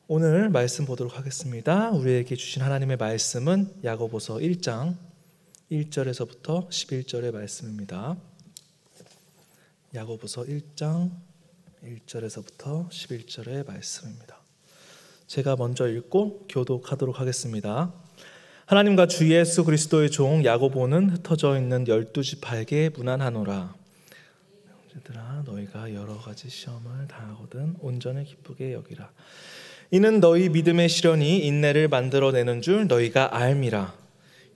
오늘 말씀 보도록 하겠습니다. 우리에게 주신 하나님의 말씀은 야고보서 1장 1절에서부터 11절의 말씀입니다. 야고보서 1장 1절에서부터 11절의 말씀입니다. 제가 먼저 읽고 교독하도록 하겠습니다. 하나님과 주 예수 그리스도의 종 야고보는 흩어져 있는 12지파에게 문안하노라. 형제들아, 너희가 여러 가지 시험을 당하거든 온전히 기쁘게 여기라. 이는 너희 믿음의 시련이 인내를 만들어내는 줄 너희가 알미라.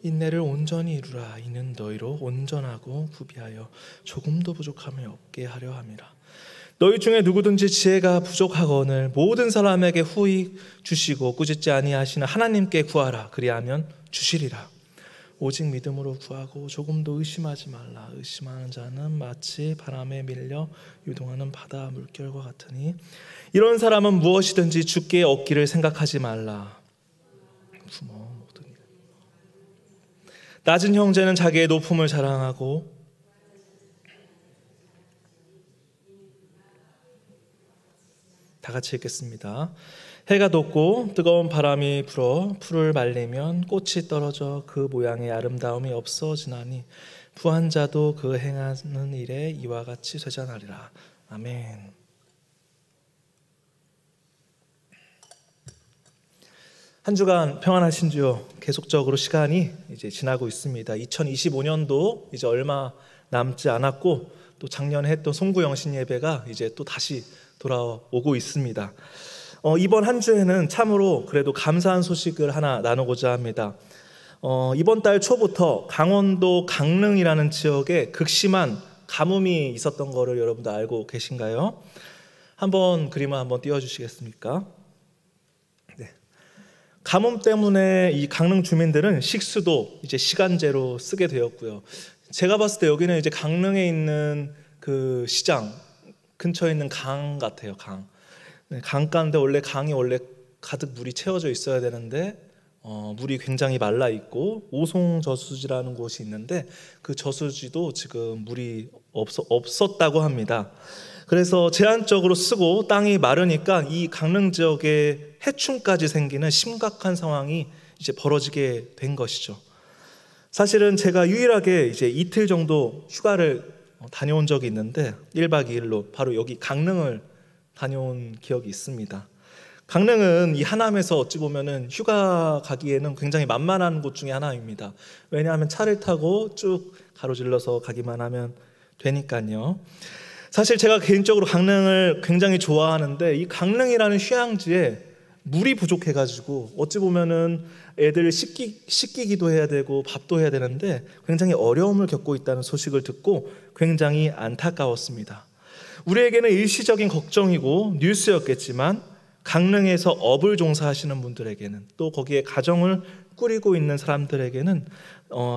인내를 온전히 이루라. 이는 너희로 온전하고 구비하여 조금도 부족함이 없게 하려 함이라. 너희 중에 누구든지 지혜가 부족하거늘 모든 사람에게 후히 주시고 꾸짖지 아니하시는 하나님께 구하라. 그리하면 주시리라. 오직 믿음으로 구하고 조금도 의심하지 말라. 의심하는 자는 마치 바람에 밀려 유동하는 바다 물결과 같으니 이런 사람은 무엇이든지 주께 얻기를 생각하지 말라. 낮은 형제는 자기의 높음을 자랑하고 다 같이 읽겠습니다. 해가 돋고 뜨거운 바람이 불어 풀을 말리면 꽃이 떨어져 그 모양의 아름다움이 없어지나니 부한 자도 그 행하는 일에 이와 같이 쇠잔하리라. 아멘. 한 주간 평안하신지요? 계속적으로 시간이 이제 지나고 있습니다. 2025년도 이제 얼마 남지 않았고 또 작년에 했던 송구영신 예배가 이제 또 다시 돌아오고 있습니다. 이번 한 주에는 참으로 그래도 감사한 소식을 하나 나누고자 합니다. 이번 달 초부터 강원도 강릉이라는 지역에 극심한 가뭄이 있었던 거를 여러분들 알고 계신가요? 한번 그림을 한번 띄워주시겠습니까? 네. 가뭄 때문에 이 강릉 주민들은 식수도 이제 시간제로 쓰게 되었고요. 제가 봤을 때 여기는 이제 강릉에 있는 그 시장 근처에 있는 강 같아요. 강. 네, 강가인데 강이 원래 가득 물이 채워져 있어야 되는데 물이 굉장히 말라 있고 오송저수지라는 곳이 있는데 그 저수지도 지금 물이 없었다고 합니다. 그래서 제한적으로 쓰고 땅이 마르니까 이 강릉 지역에 해충까지 생기는 심각한 상황이 이제 벌어지게 된 것이죠. 사실은 제가 유일하게 이제 이틀 정도 휴가를 다녀온 적이 있는데 1박 2일로 바로 여기 강릉을 다녀온 기억이 있습니다. 강릉은 이 하남에서 어찌 보면은 휴가 가기에는 굉장히 만만한 곳 중에 하나입니다. 왜냐하면 차를 타고 쭉 가로질러서 가기만 하면 되니까요. 사실 제가 개인적으로 강릉을 굉장히 좋아하는데 이 강릉이라는 휴양지에 물이 부족해가지고 어찌 보면은 애들 씻기기도 해야 되고 밥도 해야 되는데 굉장히 어려움을 겪고 있다는 소식을 듣고 굉장히 안타까웠습니다. 우리에게는 일시적인 걱정이고 뉴스였겠지만 강릉에서 어불 종사하시는 분들에게는 또 거기에 가정을 꾸리고 있는 사람들에게는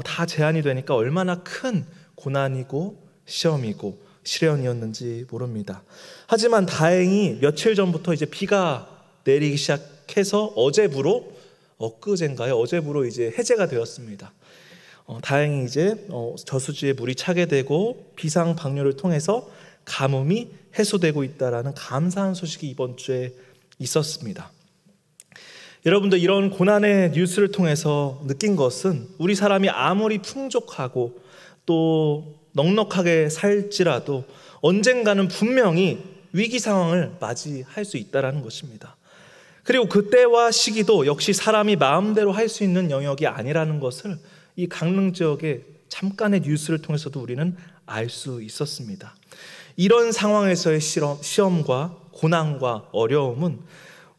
다 제한이 되니까 얼마나 큰 고난이고 시험이고 시련이었는지 모릅니다. 하지만 다행히 며칠 전부터 이제 비가 내리기 시작해서 어제부로 이제 해제가 되었습니다. 다행히 이제 저수지에 물이 차게 되고 비상 방류를 통해서 가뭄이 해소되고 있다라는 감사한 소식이 이번 주에 있었습니다. 여러분들 이런 고난의 뉴스를 통해서 느낀 것은 우리 사람이 아무리 풍족하고 또 넉넉하게 살지라도 언젠가는 분명히 위기 상황을 맞이할 수 있다는 것입니다. 그리고 그때와 시기도 역시 사람이 마음대로 할 수 있는 영역이 아니라는 것을 이 강릉 지역의 잠깐의 뉴스를 통해서도 우리는 알 수 있었습니다. 이런 상황에서의 시험과 고난과 어려움은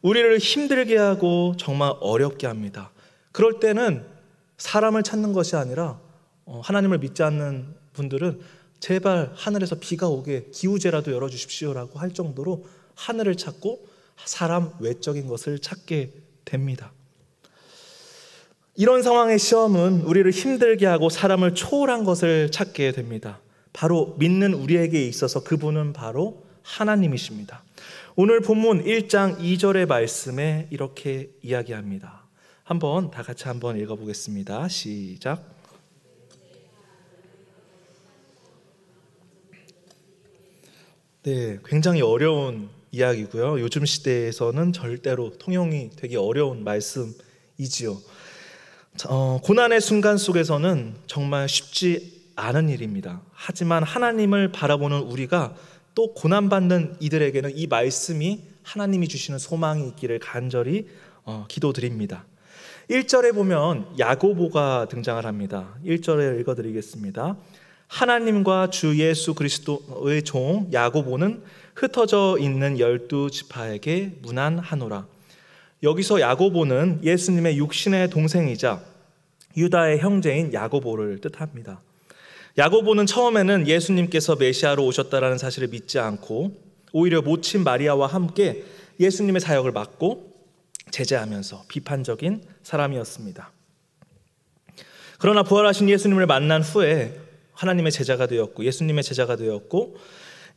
우리를 힘들게 하고 정말 어렵게 합니다. 그럴 때는 사람을 찾는 것이 아니라 하나님을 믿지 않는 분들은 제발 하늘에서 비가 오게 기우제라도 열어주십시오라고 할 정도로 하늘을 찾고 사람 외적인 것을 찾게 됩니다. 이런 상황의 시험은 우리를 힘들게 하고 사람을 초월한 것을 찾게 됩니다. 바로 믿는 우리에게 있어서 그분은 바로 하나님이십니다. 오늘 본문 1장 2절의 말씀에 이렇게 이야기합니다. 다 같이 한번 읽어보겠습니다. 시작. 네, 굉장히 어려운 이야기고요. 요즘 시대에서는 절대로 통용이 되기 어려운 말씀이지요. 고난의 순간 속에서는 정말 쉽지 않은 일입니다. 하지만 하나님을 바라보는 우리가 또 고난받는 이들에게는 이 말씀이 하나님이 주시는 소망이 있기를 간절히 기도드립니다. 1절에 보면 야고보가 등장을 합니다. 1절에 읽어드리겠습니다. 하나님과 주 예수 그리스도의 종 야고보는 흩어져 있는 12지파에게 문안하노라. 여기서 야고보는 예수님의 육신의 동생이자 유다의 형제인 야고보를 뜻합니다. 야고보는 처음에는 예수님께서 메시아로 오셨다라는 사실을 믿지 않고 오히려 모친 마리아와 함께 예수님의 사역을 맡고 제재하면서 비판적인 사람이었습니다. 그러나 부활하신 예수님을 만난 후에 하나님의 제자가 되었고 예수님의 제자가 되었고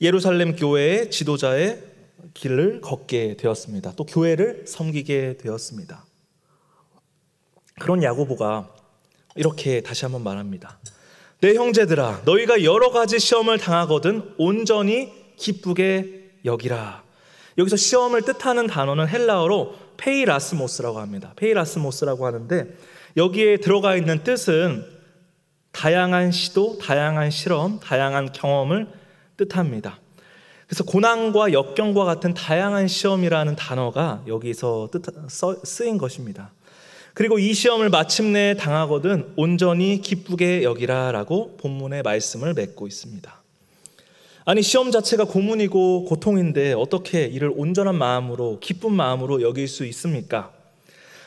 예루살렘 교회의 지도자의 길을 걷게 되었습니다. 또 교회를 섬기게 되었습니다. 그런 야고보가 이렇게 다시 한번 말합니다. 내 형제들아, 너희가 여러 가지 시험을 당하거든 온전히 기쁘게 여기라. 여기서 시험을 뜻하는 단어는 헬라어로 페이라스모스라고 합니다. 페이라스모스라고 하는데 여기에 들어가 있는 뜻은 다양한 시도, 다양한 실험, 다양한 경험을 뜻합니다. 그래서 고난과 역경과 같은 다양한 시험이라는 단어가 여기서 쓰인 것입니다. 그리고 이 시험을 마침내 당하거든 온전히 기쁘게 여기라 라고 본문의 말씀을 맺고 있습니다. 아니 시험 자체가 고문이고 고통인데 어떻게 이를 온전한 마음으로 기쁜 마음으로 여길 수 있습니까?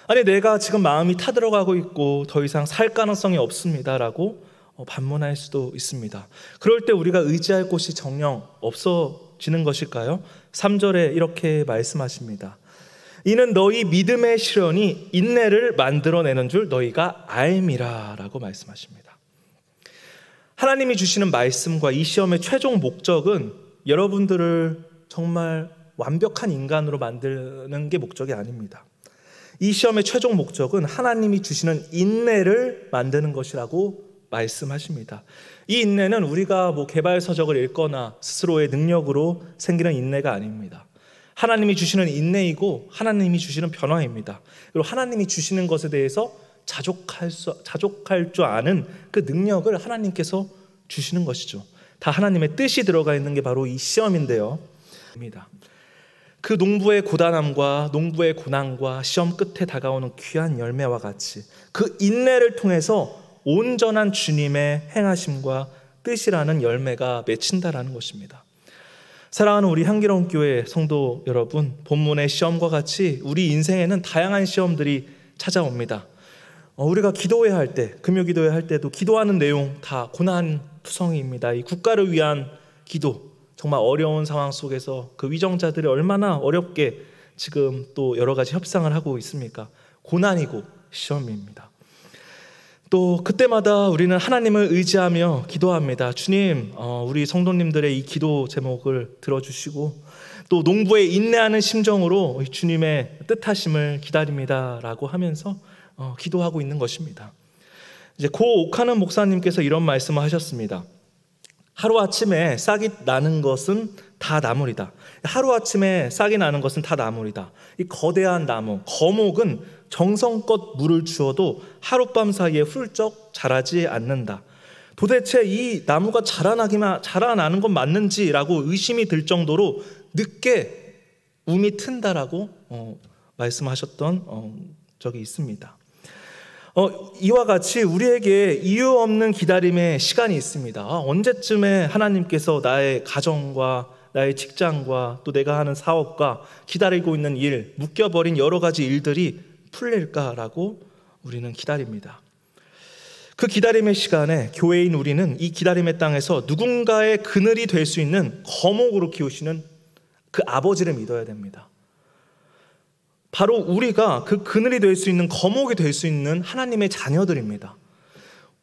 아니 내가 지금 마음이 타들어가고 있고 더 이상 살 가능성이 없습니다 라고 반문할 수도 있습니다. 그럴 때 우리가 의지할 곳이 정녕 없어지는 것일까요? 3절에 이렇게 말씀하십니다. 이는 너희 믿음의 시련이 인내를 만들어내는 줄 너희가 알미라 라고 말씀하십니다. 하나님이 주시는 말씀과 이 시험의 최종 목적은 여러분들을 정말 완벽한 인간으로 만드는 게 목적이 아닙니다. 이 시험의 최종 목적은 하나님이 주시는 인내를 만드는 것이라고 말씀하십니다. 이 인내는 우리가 개발 서적을 읽거나 스스로의 능력으로 생기는 인내가 아닙니다. 하나님이 주시는 인내이고 하나님이 주시는 변화입니다. 그리고 하나님이 주시는 것에 대해서 자족할 줄 아는 그 능력을 하나님께서 주시는 것이죠. 다 하나님의 뜻이 들어가 있는 게 바로 이 시험인데요. 그 농부의 고단함과 농부의 고난과 시험 끝에 다가오는 귀한 열매와 같이 그 인내를 통해서 온전한 주님의 행하심과 뜻이라는 열매가 맺힌다라는 것입니다. 사랑하는 우리 향기로운 교회 성도 여러분, 본문의 시험과 같이 우리 인생에는 다양한 시험들이 찾아옵니다. 우리가 기도해야 할 때, 금요 기도해야 할 때도 기도하는 내용 다 고난투성이입니다. 이 국가를 위한 기도, 정말 어려운 상황 속에서 그 위정자들이 얼마나 어렵게 지금 또 여러 가지 협상을 하고 있습니까? 고난이고 시험입니다. 또 그때마다 우리는 하나님을 의지하며 기도합니다. 주님, 우리 성도님들의 이 기도 제목을 들어주시고 또 농부의 인내하는 심정으로 주님의 뜻하심을 기다립니다 라고 하면서 기도하고 있는 것입니다. 이제 고 옥하는 목사님께서 이런 말씀을 하셨습니다. 하루아침에 싹이 나는 것은 다 나물이다. 하루아침에 싹이 나는 것은 다 나물이다. 이 거대한 나무, 거목은 정성껏 물을 주어도 하룻밤 사이에 훌쩍 자라지 않는다. 도대체 이 나무가 자라나는 건 맞는지라고 의심이 들 정도로 늦게 움이 튼다라고 말씀하셨던 적이 있습니다. 이와 같이 우리에게 이유 없는 기다림의 시간이 있습니다. 언제쯤에 하나님께서 나의 가정과 나의 직장과 또 내가 하는 사업과 기다리고 있는 일, 묶여버린 여러 가지 일들이 풀릴까라고 우리는 기다립니다. 그 기다림의 시간에 교회인 우리는 이 기다림의 땅에서 누군가의 그늘이 될 수 있는 거목으로 키우시는 그 아버지를 믿어야 됩니다. 바로 우리가 그 그늘이 될 수 있는 거목이 될 수 있는 하나님의 자녀들입니다.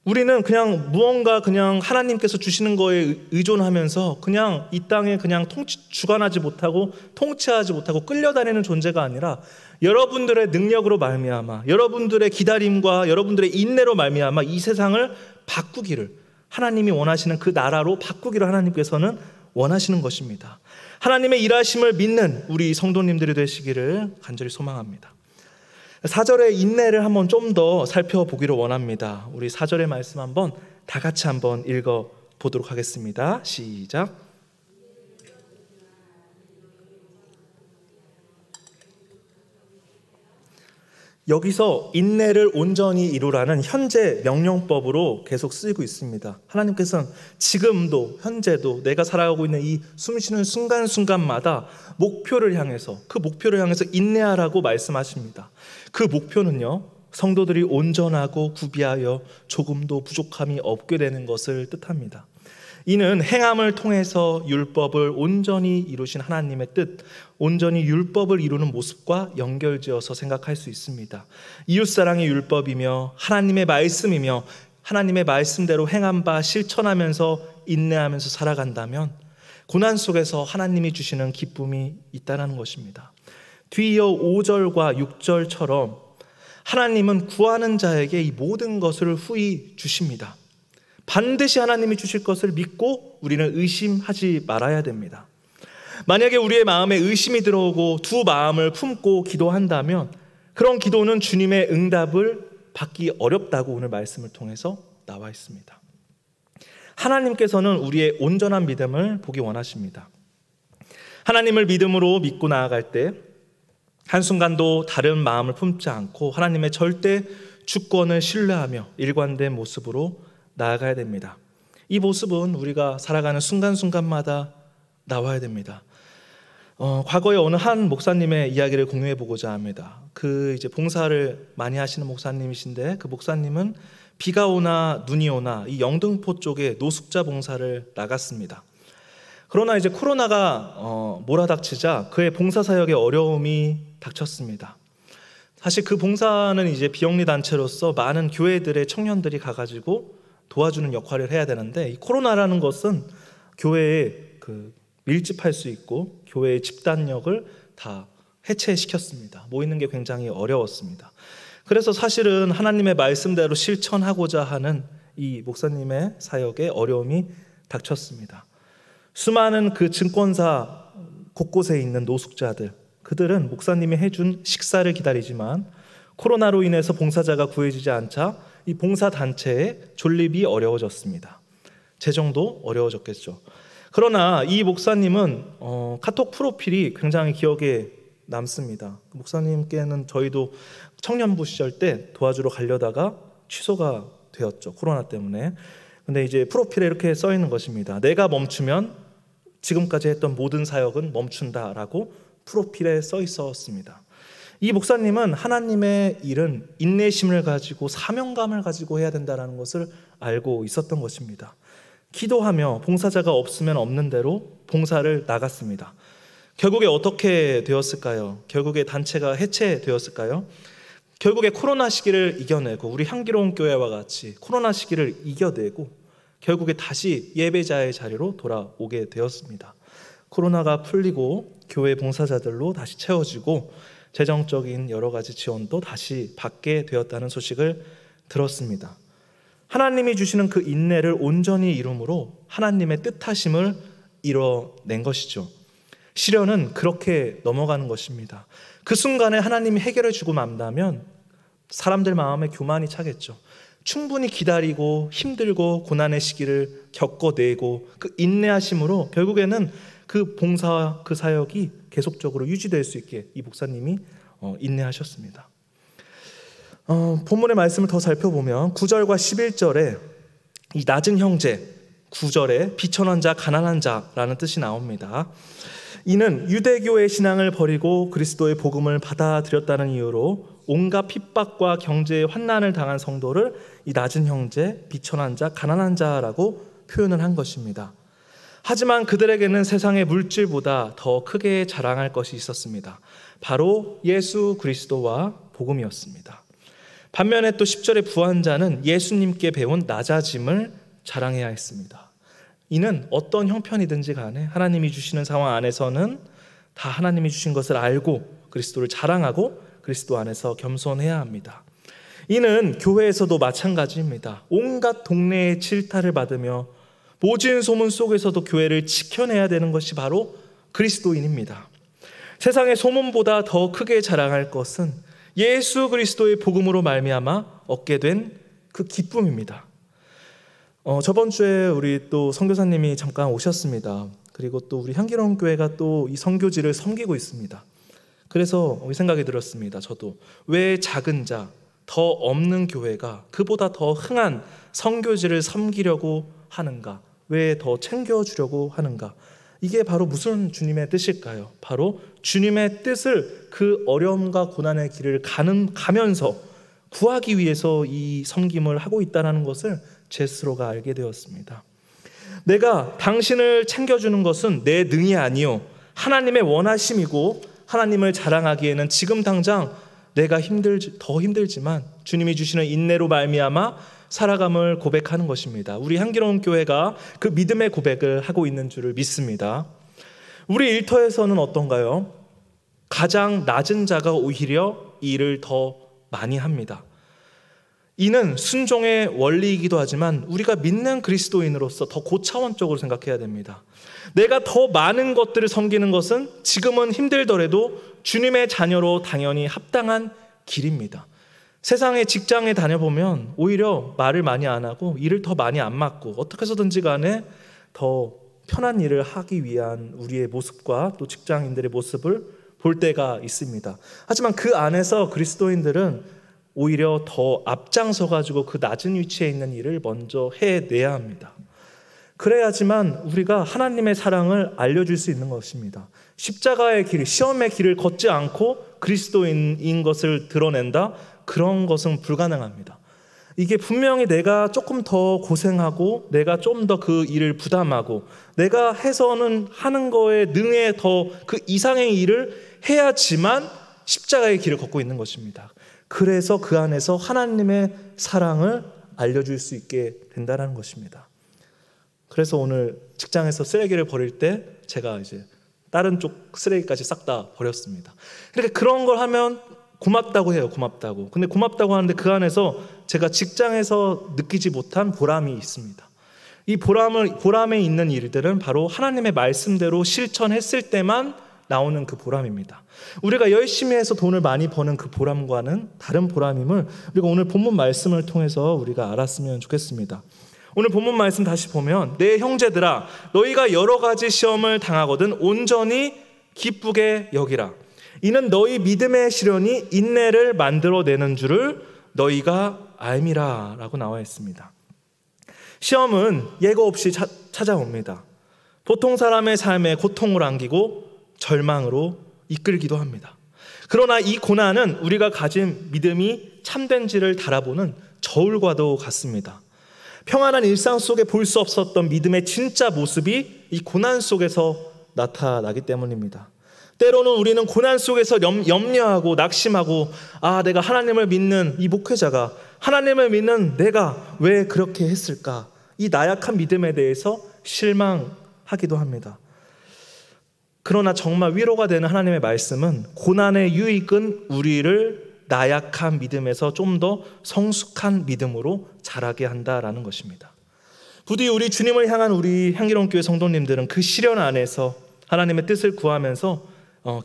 우리는 그냥 무언가 그냥 하나님께서 주시는 거에 의존하면서 그냥 이 땅에 그냥 주관하지 못하고 통치하지 못하고 끌려다니는 존재가 아니라 여러분들의 능력으로 말미암아 여러분들의 기다림과 여러분들의 인내로 말미암아 이 세상을 바꾸기를 하나님이 원하시는 그 나라로 바꾸기를 하나님께서는 원하시는 것입니다. 하나님의 일하심을 믿는 우리 성도님들이 되시기를 간절히 소망합니다. 4절의 인내를 한번 좀 더 살펴보기를 원합니다. 우리 4절의 말씀 한번 다 같이 한번 읽어보도록 하겠습니다. 시작. 여기서 인내를 온전히 이루라는 현재 명령법으로 계속 쓰이고 있습니다. 하나님께서는 지금도 현재도 내가 살아가고 있는 이 숨쉬는 순간순간마다 목표를 향해서 인내하라고 말씀하십니다. 그 목표는요, 성도들이 온전하고 구비하여 조금도 부족함이 없게 되는 것을 뜻합니다. 이는 행함을 통해서 율법을 온전히 이루신 하나님의 뜻, 온전히 율법을 이루는 모습과 연결지어서 생각할 수 있습니다. 이웃사랑의 율법이며 하나님의 말씀이며 하나님의 말씀대로 행한 바 실천하면서 인내하면서 살아간다면 고난 속에서 하나님이 주시는 기쁨이 있다는 것입니다. 뒤이어 5절과 6절처럼 하나님은 구하는 자에게 이 모든 것을 후히 주십니다. 반드시 하나님이 주실 것을 믿고 우리는 의심하지 말아야 됩니다. 만약에 우리의 마음에 의심이 들어오고 두 마음을 품고 기도한다면 그런 기도는 주님의 응답을 받기 어렵다고 오늘 말씀을 통해서 나와 있습니다. 하나님께서는 우리의 온전한 믿음을 보기 원하십니다. 하나님을 믿음으로 믿고 나아갈 때 한순간도 다른 마음을 품지 않고 하나님의 절대 주권을 신뢰하며 일관된 모습으로 나아가야 됩니다. 이 모습은 우리가 살아가는 순간순간마다 나와야 됩니다. 과거에 어느 한 목사님의 이야기를 공유해 보고자 합니다. 이제 봉사를 많이 하시는 목사님이신데 그 목사님은 비가 오나 눈이 오나 이 영등포 쪽에 노숙자 봉사를 나갔습니다. 그러나 이제 코로나가 몰아닥치자 그의 봉사 사역에 어려움이 닥쳤습니다. 사실 그 봉사는 이제 비영리 단체로서 많은 교회들의 청년들이 가가지고 도와주는 역할을 해야 되는데 이 코로나라는 것은 교회에 밀집할 수 있고 교회의 집단력을 다 해체시켰습니다. 모이는 게 굉장히 어려웠습니다. 그래서 사실은 하나님의 말씀대로 실천하고자 하는 이 목사님의 사역에 어려움이 닥쳤습니다. 수많은 그 증권사 곳곳에 있는 노숙자들, 그들은 목사님이 해준 식사를 기다리지만 코로나로 인해서 봉사자가 구해지지 않자 이 봉사단체의 존립이 어려워졌습니다. 재정도 어려워졌겠죠. 그러나 이 목사님은 카톡 프로필이 굉장히 기억에 남습니다. 목사님께는 저희도 청년부 시절 때 도와주러 가려다가 취소가 되었죠. 코로나 때문에. 근데 이제 프로필에 이렇게 써 있는 것입니다. 내가 멈추면 지금까지 했던 모든 사역은 멈춘다라고 프로필에 써 있었습니다. 이 목사님은 하나님의 일은 인내심을 가지고 사명감을 가지고 해야 된다는 것을 알고 있었던 것입니다. 기도하며 봉사자가 없으면 없는 대로 봉사를 나갔습니다. 결국에 어떻게 되었을까요? 결국에 단체가 해체되었을까요? 결국에 코로나 시기를 이겨내고 우리 향기로운 교회와 같이 코로나 시기를 이겨내고 결국에 다시 예배자의 자리로 돌아오게 되었습니다. 코로나가 풀리고 교회 봉사자들로 다시 채워지고 재정적인 여러 가지 지원도 다시 받게 되었다는 소식을 들었습니다. 하나님이 주시는 그 인내를 온전히 이룸으로 하나님의 뜻하심을 이뤄낸 것이죠. 시련은 그렇게 넘어가는 것입니다. 그 순간에 하나님이 해결해 주고 만다면 사람들 마음에 교만이 차겠죠. 충분히 기다리고 힘들고 고난의 시기를 겪어내고 그 인내하심으로 결국에는 그 봉사, 그 사역이 계속적으로 유지될 수 있게 이 목사님이 인내하셨습니다. 본문의 말씀을 더 살펴보면 9절과 11절에 이 낮은 형제, 9절에 비천한 자, 가난한 자라는 뜻이 나옵니다. 이는 유대교의 신앙을 버리고 그리스도의 복음을 받아들였다는 이유로 온갖 핍박과 경제의 환난을 당한 성도를 이 낮은 형제, 비천한 자, 가난한 자라고 표현을 한 것입니다. 하지만 그들에게는 세상의 물질보다 더 크게 자랑할 것이 있었습니다. 바로 예수 그리스도와 복음이었습니다. 반면에 또 10절의 부한 자는 예수님께 배운 낮아짐을 자랑해야 했습니다. 이는 어떤 형편이든지 간에 하나님이 주시는 상황 안에서는 다 하나님이 주신 것을 알고 그리스도를 자랑하고 그리스도 안에서 겸손해야 합니다. 이는 교회에서도 마찬가지입니다. 온갖 동네의 질타를 받으며 모진 소문 속에서도 교회를 지켜내야 되는 것이 바로 그리스도인입니다. 세상의 소문보다 더 크게 자랑할 것은 예수 그리스도의 복음으로 말미암아 얻게 된 그 기쁨입니다. 저번 주에 우리 또 선교사님이 잠깐 오셨습니다. 그리고 또 우리 향기로운 교회가 또 이 선교지를 섬기고 있습니다. 그래서 생각이 들었습니다. 저도 왜 작은 자, 더 없는 교회가 그보다 더 흥한 선교지를 섬기려고 하는가? 왜 더 챙겨주려고 하는가? 이게 바로 무슨 주님의 뜻일까요? 바로 주님의 뜻을 그 어려움과 고난의 길을 가면서 구하기 위해서 이 섬김을 하고 있다는 것을 제 스스로가 알게 되었습니다. 내가 당신을 챙겨주는 것은 내 능이 아니요 하나님의 원하심이고, 하나님을 자랑하기에는 지금 당장 내가 더 힘들지만 주님이 주시는 인내로 말미암아 살아감을 고백하는 것입니다. 우리 향기로운 교회가 그 믿음의 고백을 하고 있는 줄을 믿습니다. 우리 일터에서는 어떤가요? 가장 낮은 자가 오히려 이 일을 더 많이 합니다. 이는 순종의 원리이기도 하지만 우리가 믿는 그리스도인으로서 더 고차원적으로 생각해야 됩니다. 내가 더 많은 것들을 섬기는 것은 지금은 힘들더라도 주님의 자녀로 당연히 합당한 길입니다. 세상의 직장에 다녀보면 오히려 말을 많이 안 하고 일을 더 많이 안 맡고 어떻게 해서든지 간에 더 편한 일을 하기 위한 우리의 모습과 또 직장인들의 모습을 볼 때가 있습니다. 하지만 그 안에서 그리스도인들은 오히려 더 앞장서 가지고 그 낮은 위치에 있는 일을 먼저 해내야 합니다. 그래야지만 우리가 하나님의 사랑을 알려줄 수 있는 것입니다. 십자가의 길, 시험의 길을 걷지 않고 그리스도인인 것을 드러낸다? 그런 것은 불가능합니다. 이게 분명히 내가 조금 더 고생하고 내가 좀 더 그 일을 부담하고 내가 해서는 하는 거에 능해 더 그 이상의 일을 해야지만 십자가의 길을 걷고 있는 것입니다. 그래서 그 안에서 하나님의 사랑을 알려줄 수 있게 된다는 것입니다. 그래서 오늘 직장에서 쓰레기를 버릴 때 제가 이제 다른 쪽 쓰레기까지 싹 다 버렸습니다. 그러니까 그런 걸 하면 고맙다고 해요. 고맙다고. 근데 고맙다고 하는데 그 안에서 제가 직장에서 느끼지 못한 보람이 있습니다. 이 보람에 있는 일들은 바로 하나님의 말씀대로 실천했을 때만 나오는 그 보람입니다. 우리가 열심히 해서 돈을 많이 버는 그 보람과는 다른 보람임을 우리가 오늘 본문 말씀을 통해서 우리가 알았으면 좋겠습니다. 오늘 본문 말씀 다시 보면 내 형제들아 너희가 여러 가지 시험을 당하거든 온전히 기쁘게 여기라. 이는 너희 믿음의 시련이 인내를 만들어내는 줄을 너희가 알미라 라고 나와 있습니다. 시험은 예고 없이 찾아옵니다. 보통 사람의 삶에 고통을 안기고 절망으로 이끌기도 합니다. 그러나 이 고난은 우리가 가진 믿음이 참된지를 달아보는 저울과도 같습니다. 평안한 일상 속에 볼 수 없었던 믿음의 진짜 모습이 이 고난 속에서 나타나기 때문입니다. 때로는 우리는 고난 속에서 염려하고 낙심하고 내가 하나님을 믿는 이 목회자가 하나님을 믿는 내가 왜 그렇게 했을까? 이 나약한 믿음에 대해서 실망하기도 합니다. 그러나 정말 위로가 되는 하나님의 말씀은 고난의 유익은 우리를 나약한 믿음에서 좀 더 성숙한 믿음으로 자라게 한다라는 것입니다. 부디 우리 주님을 향한 우리 향기로운 교회 성도님들은 그 시련 안에서 하나님의 뜻을 구하면서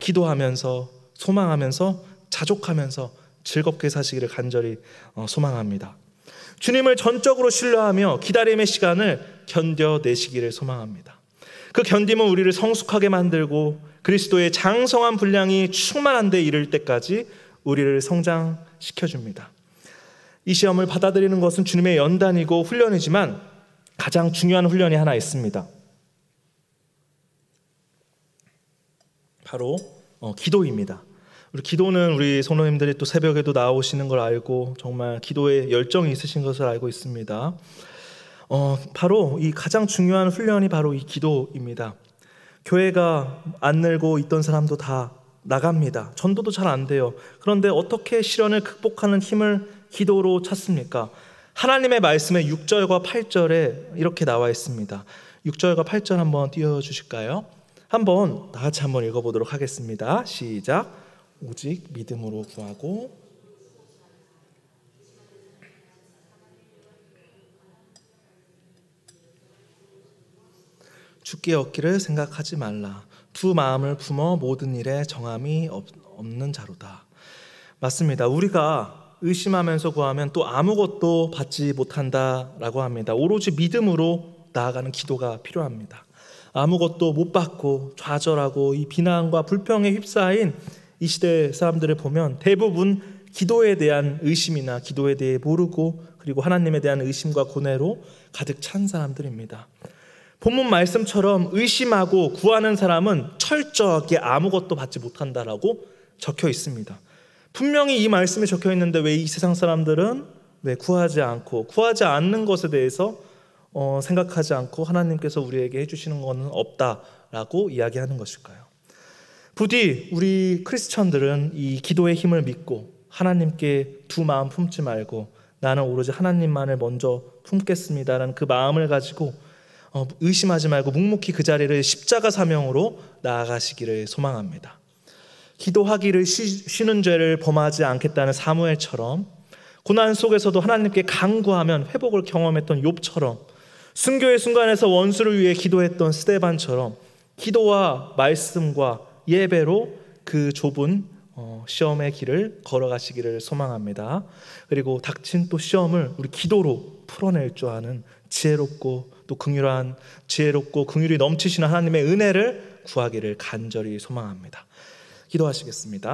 기도하면서 소망하면서 자족하면서 즐겁게 사시기를 간절히 소망합니다. 주님을 전적으로 신뢰하며 기다림의 시간을 견뎌내시기를 소망합니다. 그 견딤은 우리를 성숙하게 만들고 그리스도의 장성한 분량이 충만한 데 이를 때까지 우리를 성장시켜줍니다. 이 시험을 받아들이는 것은 주님의 연단이고 훈련이지만 가장 중요한 훈련이 하나 있습니다. 바로 기도입니다. 우리 기도는 우리 성도님들이 또 새벽에도 나오시는 걸 알고 정말 기도에 열정이 있으신 것을 알고 있습니다. 바로 이 가장 중요한 훈련이 바로 이 기도입니다. 교회가 안 늘고 있던 사람도 다 나갑니다. 전도도 잘 안 돼요. 그런데 어떻게 시련을 극복하는 힘을 기도로 찾습니까? 하나님의 말씀의 6절과 8절에 이렇게 나와 있습니다. 6절과 8절 한번 띄워주실까요? 한번 다 같이 한번 읽어보도록 하겠습니다. 시작. 오직 믿음으로 구하고 죽게 얻기를 생각하지 말라. 두 마음을 품어 모든 일에 정함이 없는 자로다. 맞습니다. 우리가 의심하면서 구하면 또 아무것도 받지 못한다라고 합니다. 오로지 믿음으로 나아가는 기도가 필요합니다. 아무것도 못 받고 좌절하고 이 비난과 불평에 휩싸인 이 시대 사람들을 보면 대부분 기도에 대한 의심이나 기도에 대해 모르고 그리고 하나님에 대한 의심과 고뇌로 가득 찬 사람들입니다. 본문 말씀처럼 의심하고 구하는 사람은 철저하게 아무것도 받지 못한다라고 적혀 있습니다. 분명히 이 말씀이 적혀 있는데 왜 이 세상 사람들은 왜 구하지 않는 것에 대해서 생각하지 않고 하나님께서 우리에게 해주시는 것은 없다라고 이야기하는 것일까요? 부디 우리 크리스천들은 이 기도의 힘을 믿고 하나님께 두 마음 품지 말고 나는 오로지 하나님만을 먼저 품겠습니다라는 그 마음을 가지고 의심하지 말고 묵묵히 그 자리를 십자가 사명으로 나아가시기를 소망합니다. 기도하기를 쉬는 죄를 범하지 않겠다는 사무엘처럼 고난 속에서도 하나님께 간구하면 회복을 경험했던 욥처럼 순교의 순간에서 원수를 위해 기도했던 스데반처럼 기도와 말씀과 예배로 그 좁은 시험의 길을 걸어가시기를 소망합니다. 그리고 닥친 또 시험을 우리 기도로 풀어낼 줄 아는 지혜롭고 긍휼이 넘치시는 하나님의 은혜를 구하기를 간절히 소망합니다. 기도하시겠습니다.